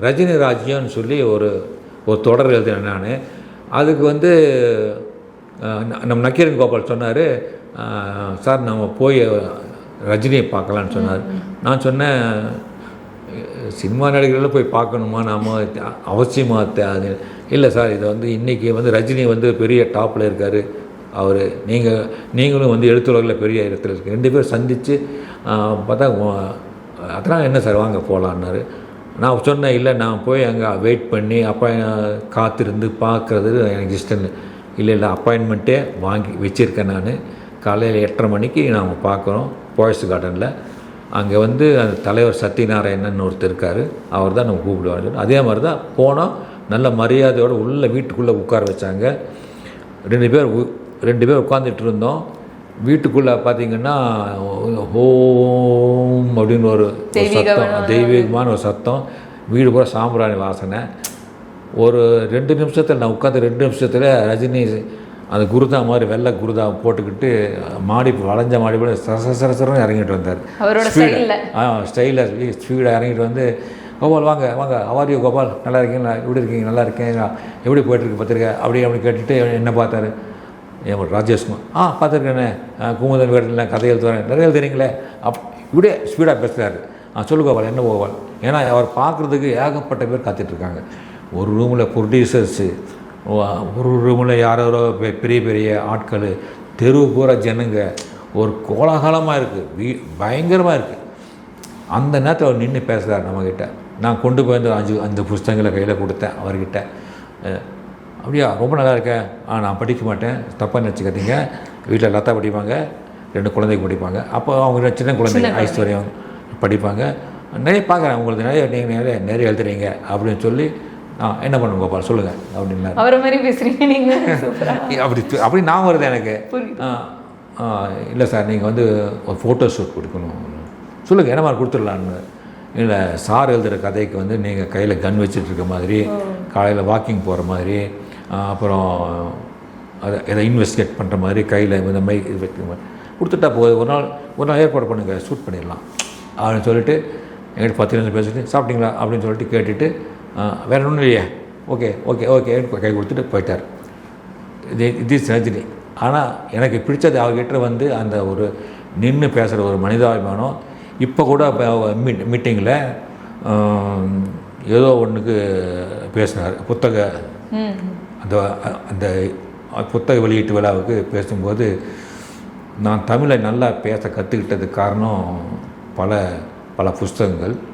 ரஜினி ராஜ்யம்னு சொல்லி ஒரு தொடர் எழுதினேன் நான். அதுக்கு வந்து நம்ம நக்கீரன் கோபால் சொன்னார், சார் நம்ம போய் ரஜினியை பார்க்கலான்னு சொன்னார். நான் சொன்னேன், சினிமா நடிகர்களும் போய் பார்க்கணுமா, நாம் அவசியமாக அது இல்லை சார். இது வந்து இன்றைக்கி வந்து ரஜினி வந்து பெரிய டாப்பில் இருக்கார், அவர் நீங்களும் வந்து எழுத்துலகில் பெரிய இடத்துல இருக்கு, 2 பேர் சந்தித்து பார்த்தா அதெல்லாம் என்ன சார் வாங்க போகலான்னாரு. நான் சொன்னேன், இல்லை நான் போய் அங்கே வெயிட் பண்ணி காத்திருந்து பார்க்குறது எனக்கு இஷ்டம் இல்லை. அப்பாயின்மெண்ட்டே வாங்கி வச்சுருக்கேன் நான். காலையில் 8:30 மணிக்கு நாம் பார்க்குறோம் போயஸ் கார்டனில். அங்கே வந்து அந்த தலைவர் சத்யநாராயணன் ஒருத்தர் இருக்கார், அவர் தான் நம்ம கூப்பிடுவார். அதே மாதிரி தான் போனோம், நல்ல மரியாதையோடு உள்ள வீட்டுக்குள்ளே உட்கார வச்சாங்க. 2 பேர் உட்காந்துட்டு இருந்தோம். வீட்டுக்குள்ளே பார்த்திங்கன்னா ஹோம் அப்படின்னு ஒரு சத்தம், தெய்வீகமான ஒரு சத்தம், வீடு பூரா சாம்பிராணி வாசனை. ஒரு 2 நிமிஷத்தில் நான் உட்காந்து 2 நிமிஷத்தில் ரஜினி அந்த குருதா மாதிரி வெள்ளை குருதா போட்டுக்கிட்டு மாடி வளைஞ்ச மாடி போல சரசரன்னு இறங்கிட்டு வந்தார். ஸ்டைலில் ஸ்பீடாக இறங்கிட்டு வந்து, கோபால் வாங்க வாங்க, அவாரியோ கோபால், நல்லா இருக்கீங்களா, எப்படி இருக்கீங்க, நல்லா இருக்கேன், எப்படி போய்ட்டுருக்கு பார்த்துருக்கேன் அப்படி கேட்டுட்டு என்ன பார்த்தாரு. ராஜேஷ்குமார் பார்த்துருக்கேண்ணே, குமுதன் வீட்டில் கதை எழுதுவார், நிறைய எழுதுறீங்களே இப்படியே ஸ்பீடாக பேசுகிறாரு. சொல்லு கோபால், என்ன கோபால். ஏன்னா அவர் பார்க்குறதுக்கு ஏகப்பட்ட பேர் காத்துட்ருக்காங்க. ஒரு ரூமில் ப்ரொடியூசர்ஸு, ஒரு ரூமில் யாரோ பெரிய பெரிய ஆட்கள், தெருவு பூரா ஜனங்க, ஒரு கோலாகலமாக இருக்குது, பயங்கரமாக இருக்குது. அந்த நேரத்தில் அவர் நின்று பேசுகிறார் நம்மக்கிட்ட. நான் கொண்டு போய் அந்த புஸ்தகங்களை கையில் கொடுத்தேன் அவர்கிட்ட. அப்படியா, ரொம்ப நல்லா இருக்கேன். நான் படிக்க மாட்டேன், தப்பாக நினச்சிக்காதீங்க. வீட்டில் லதா படிப்பாங்க, 2 குழந்தைங்க படிப்பாங்க. அப்போ அவங்க சின்ன குழந்தைங்க ஐஸ்வர்யம் படிப்பாங்க. நிறைய பார்க்குறேன், உங்களுக்கு நீங்கள் நிறைய எழுதுறீங்க அப்படின்னு சொல்லி, என்ன பண்ணுங்க கோபால் சொல்லுங்கள் அப்படின்னா. அவரை மாதிரி பேசுகிறீங்க நீங்கள். அப்படி நான் வருது எனக்கு. இல்லை சார், நீங்கள் வந்து ஒரு ஃபோட்டோ ஷூட் கொடுக்கணும், சொல்லுங்கள் என்ன மாதிரி கொடுத்துடலான்னு. இல்லை, சார் எழுதுகிற கதைக்கு வந்து நீங்கள் கையில் கன் வச்சுட்ருக்க மாதிரி, காலையில் வாக்கிங் போகிற மாதிரி, அப்புறம் அதை எதை இன்வெஸ்டிகேட் பண்ணுற மாதிரி கையில் இந்த மைக் இது வைக்கிற மாதிரி கொடுத்துட்டா போகுது. ஒரு நாள் ஏற்பாடு பண்ணுங்கள், ஷூட் பண்ணிடலாம் அப்படின்னு சொல்லிட்டு எங்கிட்ட 10 நிமிஷம் பேசிட்டு, சாப்பிட்டீங்களா அப்படின்னு சொல்லிட்டு கேட்டுட்டு, வேறு ஒன்றும் இல்லையே, ஓகே ஓகே ஓகே கை கொடுத்துட்டு போயிட்டார். இது ரஜினி. ஆனால் எனக்கு பிடிச்சது அவர்கிட்ட வந்து அந்த ஒரு நின்று பேசுகிற ஒரு மனிதாபிமானம். இப்போ கூட மீட்டிங்கில் ஏதோ ஒன்றுக்கு பேசினார், அந்த புத்தக வெளியீட்டு விழாவுக்கு பேசும்போது, நான் தமிழை நல்லா பேச கற்றுக்கிட்டதுக்கு காரணம் பல புஸ்தகங்கள்.